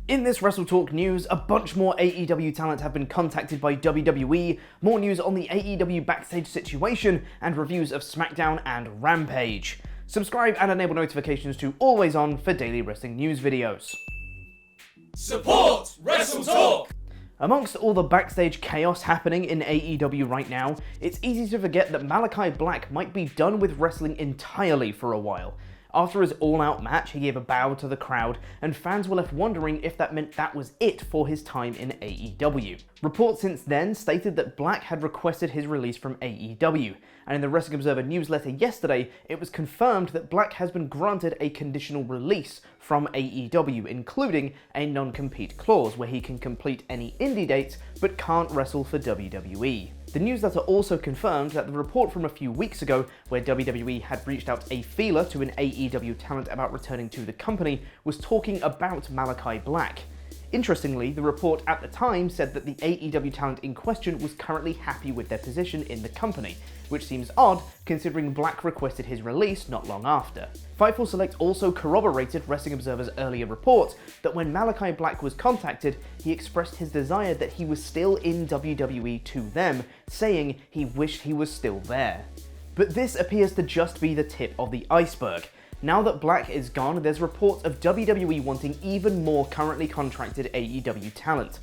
In this WrestleTalk news, a bunch more AEW talent have been contacted by WWE, more news on the AEW backstage situation, and reviews of SmackDown and Rampage. Subscribe and enable notifications to always on for daily wrestling news videos. Support WrestleTalk! Amongst all the backstage chaos happening in AEW right now, it's easy to forget that Malakai Black might be done with wrestling entirely for a while. After his all-out match, he gave a bow to the crowd, and fans were left wondering if that meant that was it for his time in AEW. Reports since then stated that Black had requested his release from AEW, and in the Wrestling Observer newsletter yesterday, it was confirmed that Black has been granted a conditional release from AEW, including a non-compete clause where he can complete any indie dates but can't wrestle for WWE. The newsletter also confirmed that the report from a few weeks ago, where WWE had reached out a feeler to an AEW talent about returning to the company, was talking about Malakai Black. Interestingly, the report at the time said that the AEW talent in question was currently happy with their position in the company, which seems odd considering Black requested his release not long after. Fightful Select also corroborated Wrestling Observer's earlier report that when Malakai Black was contacted, he expressed his desire that he was still in WWE to them, saying he wished he was still there. But this appears to just be the tip of the iceberg. Now that Black is gone, there's reports of WWE wanting even more currently contracted AEW talent.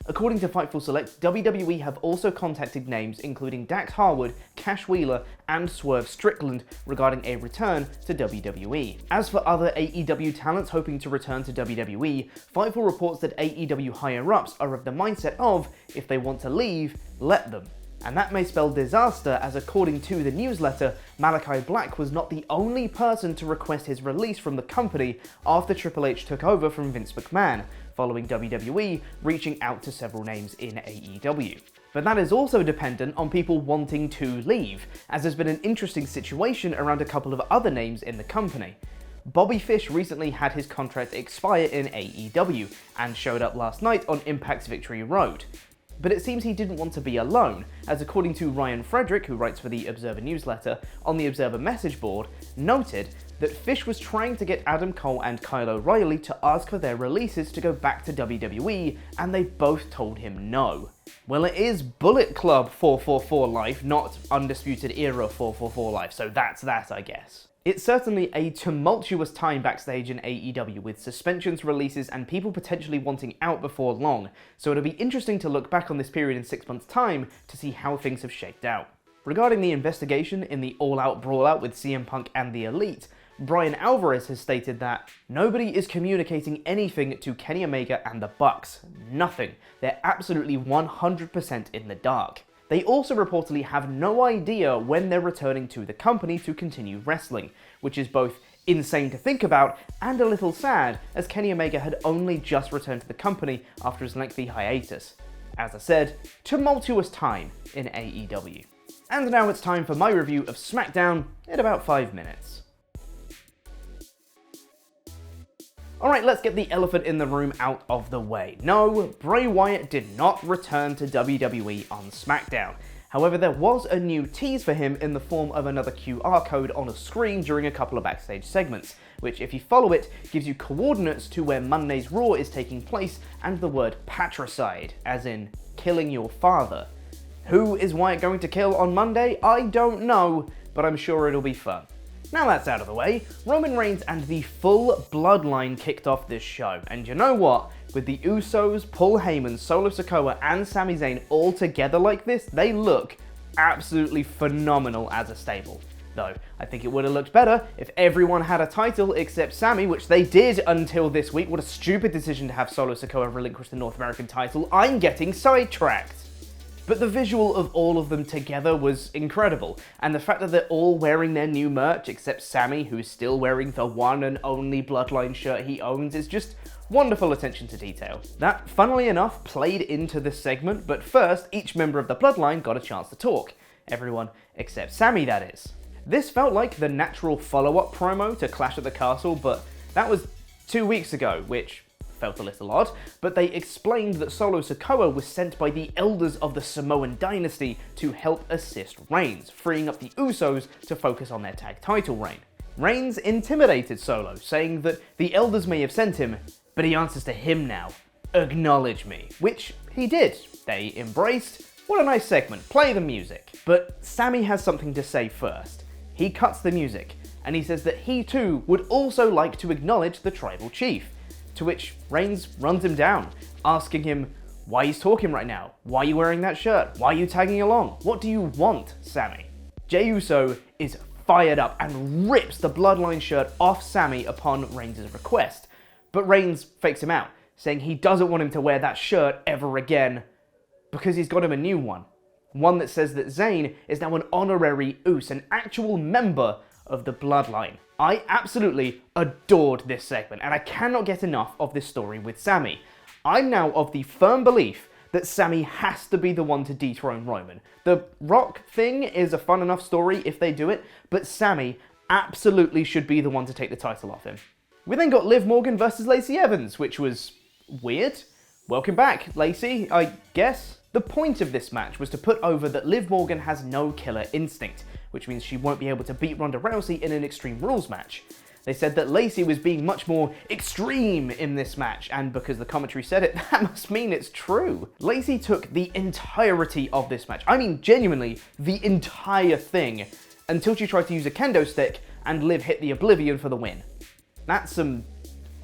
According to Fightful Select, WWE have also contacted names including Dax Harwood, Cash Wheeler, and Swerve Strickland regarding a return to WWE. As for other AEW talents hoping to return to WWE, Fightful reports that AEW higher-ups are of the mindset of, if they want to leave, let them. And that may spell disaster, as according to the newsletter, Malakai Black was not the only person to request his release from the company after Triple H took over from Vince McMahon, following WWE reaching out to several names in AEW. But that is also dependent on people wanting to leave, as there's been an interesting situation around a couple of other names in the company. Bobby Fish recently had his contract expire in AEW, and showed up last night on Impact's Victory Road. But it seems he didn't want to be alone, as according to Ryan Frederick, who writes for the Observer newsletter, on the Observer message board, noted that Fish was trying to get Adam Cole and Kyle O'Reilly to ask for their releases to go back to WWE, and they both told him no. Well, it is Bullet Club 444 Life, not Undisputed Era 444 Life, so that's that, I guess. It's certainly a tumultuous time backstage in AEW, with suspensions, releases, and people potentially wanting out before long, so it'll be interesting to look back on this period in 6 months' time to see how things have shaped out. Regarding the investigation in the all-out brawlout with CM Punk and the Elite, Brian Alvarez has stated that nobody is communicating anything to Kenny Omega and the Bucks. Nothing. They're absolutely 100% in the dark. They also reportedly have no idea when they're returning to the company to continue wrestling, which is both insane to think about and a little sad, as Kenny Omega had only just returned to the company after his lengthy hiatus. As I said, tumultuous time in AEW. And now it's time for my review of SmackDown in about 5 minutes. Alright, let's get the elephant in the room out of the way. No, Bray Wyatt did not return to WWE on SmackDown. However, there was a new tease for him in the form of another QR code on a screen during a couple of backstage segments, which, if you follow it, gives you coordinates to where Monday's Raw is taking place and the word patricide, as in killing your father. Who is Wyatt going to kill on Monday? I don't know, but I'm sure it'll be fun. Now that's out of the way, Roman Reigns and the full bloodline kicked off this show, and you know what? With the Usos, Paul Heyman, Solo Sikoa, and Sami Zayn all together like this, they look absolutely phenomenal as a stable. Though, I think it would have looked better if everyone had a title except Sami, which they did until this week. What a stupid decision to have Solo Sikoa relinquish the North American title. I'm getting sidetracked. But the visual of all of them together was incredible, and the fact that they're all wearing their new merch, except Sami, who's still wearing the one and only Bloodline shirt he owns, is just wonderful attention to detail. That, funnily enough, played into this segment, but first, each member of the Bloodline got a chance to talk. Everyone except Sami, that is. This felt like the natural follow-up promo to Clash at the Castle, but that was 2 weeks ago, which felt a little odd, but they explained that Solo Sikoa was sent by the elders of the Samoan dynasty to help assist Reigns, freeing up the Usos to focus on their tag title reign. Reigns intimidated Solo, saying that the elders may have sent him, But he answers to him now. Acknowledge me. Which he did. They embraced. What a nice segment. Play the music. But Sami has something to say first. He cuts the music, and he says that he too would also like to acknowledge the tribal chief. To which Reigns runs him down, asking him why he's talking right now. Why are you wearing that shirt? Why are you tagging along? What do you want, Sami? Jey Uso is fired up and rips the Bloodline shirt off Sami upon Reigns' request. But Reigns fakes him out, saying he doesn't want him to wear that shirt ever again because he's got him a new one. One that says that Zayn is now an honorary Uso, an actual member of the Bloodline. I absolutely adored this segment, and I cannot get enough of this story with Sami. I'm now of the firm belief that Sami has to be the one to dethrone Roman. The Rock thing is a fun enough story if they do it, but Sami absolutely should be the one to take the title off him. We then got Liv Morgan versus Lacey Evans, which was weird. Welcome back, Lacey, I guess. The point of this match was to put over that Liv Morgan has no killer instinct, which means she won't be able to beat Ronda Rousey in an Extreme Rules match. They said that Lacey was being much more extreme in this match, and because the commentary said it, that must mean it's true. Lacey took the entirety of this match, I mean genuinely the entire thing, until she tried to use a kendo stick and Liv hit the Oblivion for the win. That's some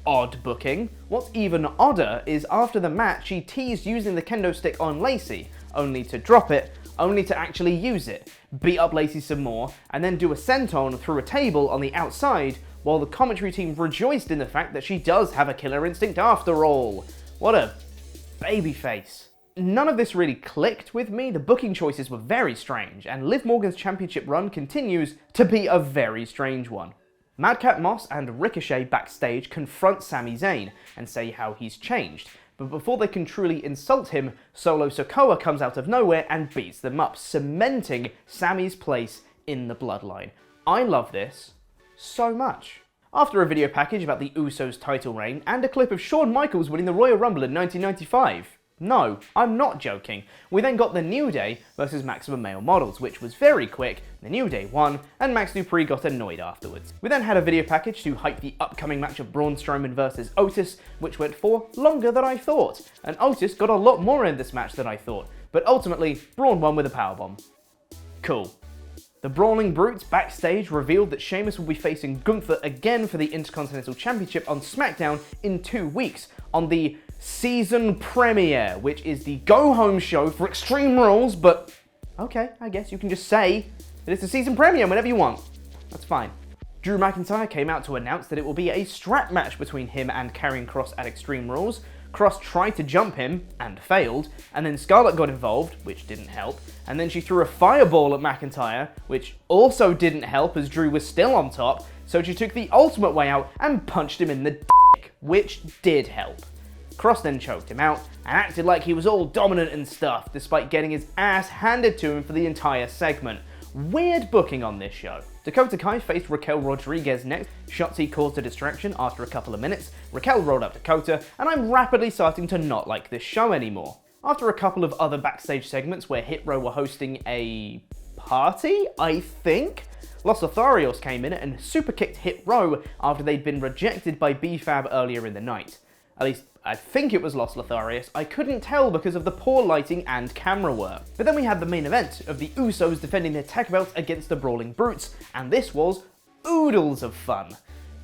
odd booking. What's even odder is after the match she teased using the kendo stick on Lacey, only to drop it, only to actually use it, beat up Lacey some more, and then do a senton through a table on the outside, while the commentary team rejoiced in the fact that she does have a killer instinct after all. What a babyface. None of this really clicked with me. The booking choices were very strange, and Liv Morgan's championship run continues to be a very strange one. Madcap Moss and Ricochet backstage confront Sami Zayn and say how he's changed, but before they can truly insult him, Solo Sikoa comes out of nowhere and beats them up, cementing Sami's place in the Bloodline. I love this so much. After a video package about the Usos' title reign and a clip of Shawn Michaels winning the Royal Rumble in 1995. No, I'm not joking. We then got The New Day versus Maximum Male Models, which was very quick. The New Day won, and Max Dupree got annoyed afterwards. We then had a video package to hype the upcoming match of Braun Strowman versus Otis, which went for longer than I thought. And Otis got a lot more in this match than I thought, but ultimately, Braun won with a powerbomb. Cool. The Brawling Brutes backstage revealed that Sheamus will be facing Gunther again for the Intercontinental Championship on SmackDown in 2 weeks, on the season premiere, which is the go-home show for Extreme Rules, but okay, I guess you can just say that it's a season premiere whenever you want. That's fine. Drew McIntyre came out to announce that it will be a strap match between him and Karrion Kross at Extreme Rules. Kross tried to jump him, and failed, and then Scarlett got involved, which didn't help, and then she threw a fireball at McIntyre, which also didn't help as Drew was still on top, so she took the ultimate way out and punched him in the dick, which did help. Kross then choked him out, and acted like he was all dominant and stuff, despite getting his ass handed to him for the entire segment. Weird booking on this show. Dakota Kai faced Raquel Rodriguez next. Shotzi caused a distraction after a couple of minutes. Raquel rolled up Dakota, and I'm rapidly starting to not like this show anymore. After a couple of other backstage segments where Hit Row were hosting a party, I think, Los Lotharios came in and super kicked Hit Row after they'd been rejected by B-Fab earlier in the night. At least, I think it was Los Lotharios. I couldn't tell because of the poor lighting and camera work. But then we had the main event of the Usos defending their tag belts against the Brawling Brutes, and this was oodles of fun.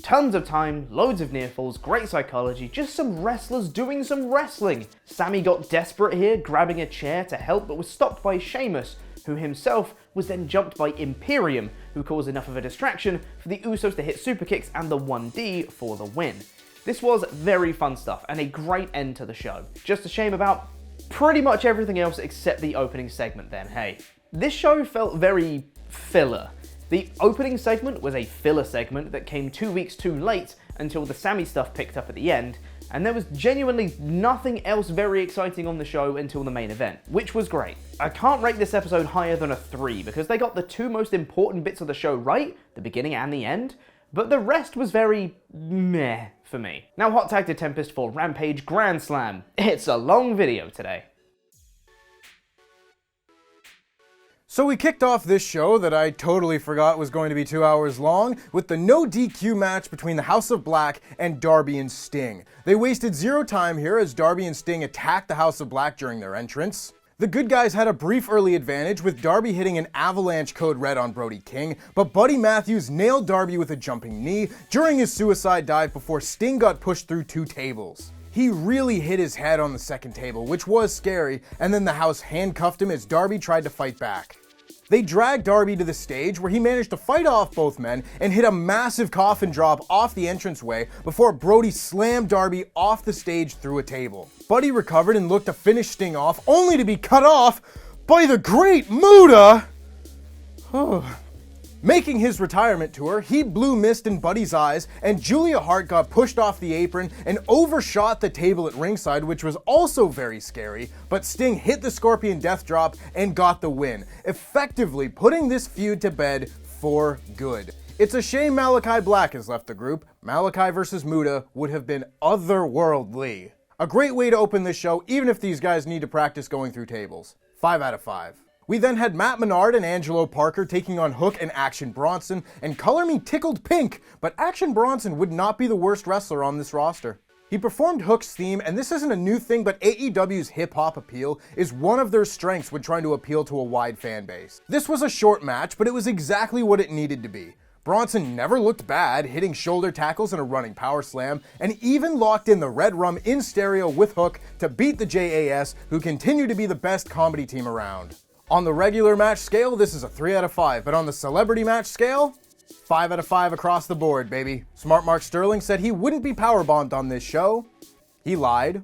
Tons of time, loads of near falls, great psychology, just some wrestlers doing some wrestling. Sami got desperate here, grabbing a chair to help, but was stopped by Sheamus, who himself was then jumped by Imperium, who caused enough of a distraction for the Usos to hit super kicks and the 1D for the win. This was very fun stuff and a great end to the show. Just a shame about pretty much everything else except the opening segment then, hey. This show felt very filler. The opening segment was a filler segment that came 2 weeks too late until the Sami stuff picked up at the end, and there was genuinely nothing else very exciting on the show until the main event, which was great. I can't rate this episode higher than a 3 because they got the two most important bits of the show right, the beginning and the end, but the rest was very meh for me. Now hot tag to Tempest for Rampage Grand Slam. It's a long video today. So we kicked off this show that I totally forgot was going to be 2 hours long with the no DQ match between the House of Black and Darby and Sting. They wasted zero time here as Darby and Sting attacked the House of Black during their entrance. The good guys had a brief early advantage with Darby hitting an avalanche code red on Brody King, but Buddy Matthews nailed Darby with a jumping knee during his suicide dive before Sting got pushed through 2 tables. He really hit his head on the second table, which was scary, and then the house handcuffed him as Darby tried to fight back. They dragged Darby to the stage where he managed to fight off both men and hit a massive coffin drop off the entranceway before Brody slammed Darby off the stage through a table. Buddy recovered and looked to finish Sting off, only to be cut off by the great Muta. Making his retirement tour, he blew mist in Buddy's eyes, and Julia Hart got pushed off the apron and overshot the table at ringside, which was also very scary, but Sting hit the Scorpion Death Drop and got the win, effectively putting this feud to bed for good. It's a shame Malakai Black has left the group. Malakai versus Muta would have been otherworldly. A great way to open this show, even if these guys need to practice going through tables. 5 out of 5. We then had Matt Menard and Angelo Parker taking on Hook and Action Bronson, and color me tickled pink, but Action Bronson would not be the worst wrestler on this roster. He performed Hook's theme, and this isn't a new thing, but AEW's hip-hop appeal is one of their strengths when trying to appeal to a wide fan base. This was a short match, but it was exactly what it needed to be. Bronson never looked bad, hitting shoulder tackles and a running power slam, and even locked in the Red Rum in stereo with Hook to beat the JAS, who continue to be the best comedy team around. On the regular match scale, this is a 3 out of 5, but on the celebrity match scale, 5 out of 5 across the board, baby. Smart Mark Sterling said he wouldn't be powerbombed on this show. He lied.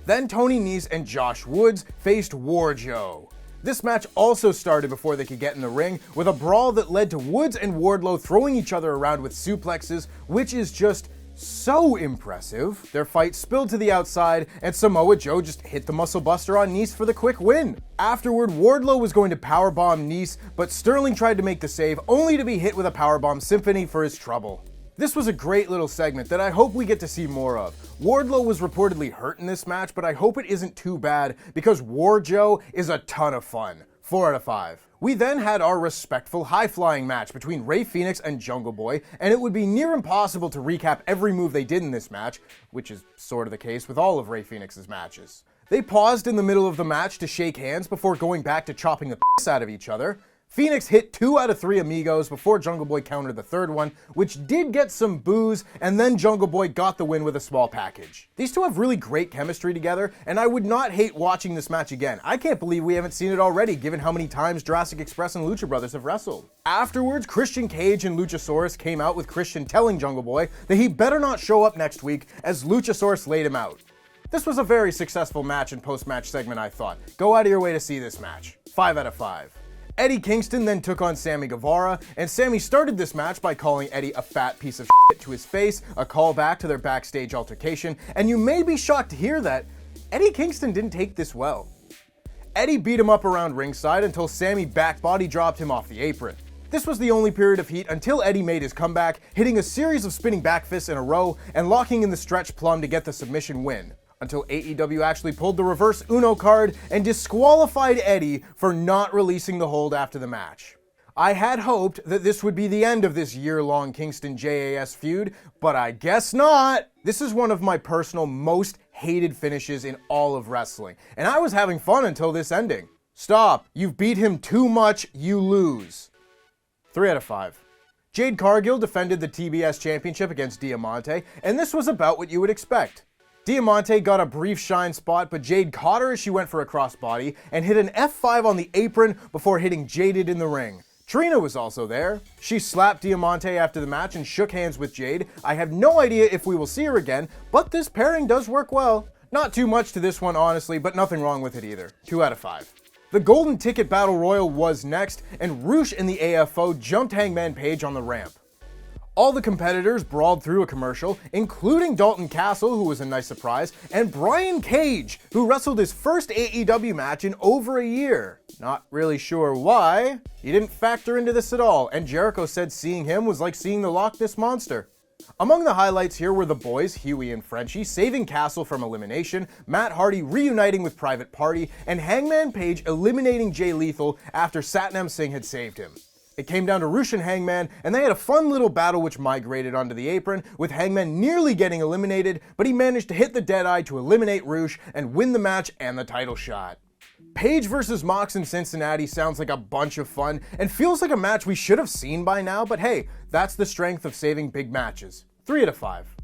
Then Tony Nese and Josh Woods faced Wardlow. This match also started before they could get in the ring, with a brawl that led to Woods and Wardlow throwing each other around with suplexes, which is just so impressive. Their fight spilled to the outside, and Samoa Joe just hit the Muscle Buster on Nese for the quick win. Afterward, Wardlow was going to powerbomb Nese, but Sterling tried to make the save, only to be hit with a powerbomb symphony for his trouble. This was a great little segment that I hope we get to see more of. Wardlow was reportedly hurt in this match, but I hope it isn't too bad because War Joe is a ton of fun. 4 out of 5. We then had our respectful high-flying match between Rey Fenix and Jungle Boy, and it would be near impossible to recap every move they did in this match, which is sort of the case with all of Rey Fenix's matches. They paused in the middle of the match to shake hands before going back to chopping the piss out of each other. Fenix hit 2 out of 3 amigos before Jungle Boy countered the third one, which did get some boos, and then Jungle Boy got the win with a small package. These two have really great chemistry together, and I would not hate watching this match again. I can't believe we haven't seen it already, given how many times Jurassic Express and Lucha Brothers have wrestled. Afterwards, Christian Cage and Luchasaurus came out with Christian telling Jungle Boy that he better not show up next week, as Luchasaurus laid him out. This was a very successful match and post-match segment, I thought. Go out of your way to see this match. 5 out of 5. Eddie Kingston then took on Sammy Guevara, and Sammy started this match by calling Eddie a fat piece of shit to his face, a callback to their backstage altercation, and you may be shocked to hear that Eddie Kingston didn't take this well. Eddie beat him up around ringside until Sammy back body dropped him off the apron. This was the only period of heat until Eddie made his comeback, hitting a series of spinning back fists in a row and locking in the stretch plum to get the submission win. Until AEW actually pulled the reverse Uno card and disqualified Eddie for not releasing the hold after the match. I had hoped that this would be the end of this year-long Kingston JAS feud, but I guess not. This is one of my personal most hated finishes in all of wrestling, and I was having fun until this ending. Stop, you've beat him too much, you lose. 3 out of 5. Jade Cargill defended the TBS Championship against Diamante, and this was about what you would expect. Diamante got a brief shine spot, but Jade caught her as she went for a crossbody and hit an F5 on the apron before hitting Jaded in the ring. Trina was also there. She slapped Diamante after the match and shook hands with Jade. I have no idea if we will see her again, but this pairing does work well. Not too much to this one, honestly, but nothing wrong with it either. 2 out of 5. The Golden Ticket Battle Royal was next, and Roosh and the AFO jumped Hangman Page on the ramp. All the competitors brawled through a commercial, including Dalton Castle, who was a nice surprise, and Brian Cage, who wrestled his first AEW match in over a year. Not really sure why. He didn't factor into this at all, and Jericho said seeing him was like seeing the Loch Ness Monster. Among the highlights here were the boys, Huey and Frenchie, saving Castle from elimination, Matt Hardy reuniting with Private Party, and Hangman Page eliminating Jay Lethal after Satnam Singh had saved him. It came down to Rush and Hangman, and they had a fun little battle which migrated onto the apron, with Hangman nearly getting eliminated, but he managed to hit the Deadeye to eliminate Rush and win the match and the title shot. Page versus Mox in Cincinnati sounds like a bunch of fun and feels like a match we should have seen by now, but hey, that's the strength of saving big matches. 3 out of 5.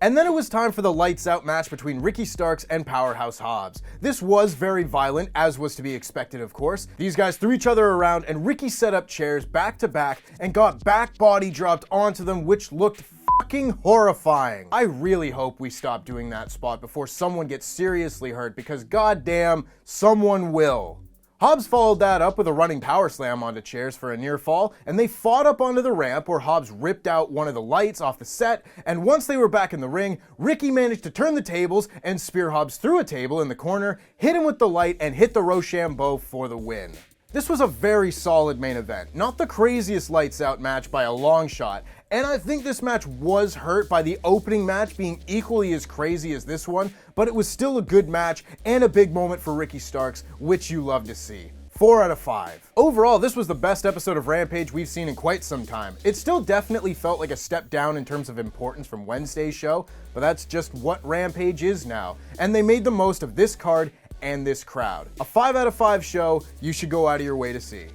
And then it was time for the lights out match between Ricky Starks and Powerhouse Hobbs. This was very violent, as was to be expected of course. These guys threw each other around and Ricky set up chairs back to back and got back body dropped onto them, which looked fucking horrifying. I really hope we stop doing that spot before someone gets seriously hurt, because goddamn, someone will. Hobbs followed that up with a running power slam onto chairs for a near fall, and they fought up onto the ramp where Hobbs ripped out one of the lights off the set, and once they were back in the ring, Ricky managed to turn the tables and spear Hobbs through a table in the corner, hit him with the light, and hit the Rochambeau for the win. This was a very solid main event, not the craziest lights out match by a long shot, and I think this match was hurt by the opening match being equally as crazy as this one, but it was still a good match and a big moment for Ricky Starks, which you love to see. 4 out of 5. Overall, this was the best episode of Rampage we've seen in quite some time. It still definitely felt like a step down in terms of importance from Wednesday's show, but that's just what Rampage is now, and they made the most of this card and this crowd. A 5 out of 5 show you should go out of your way to see.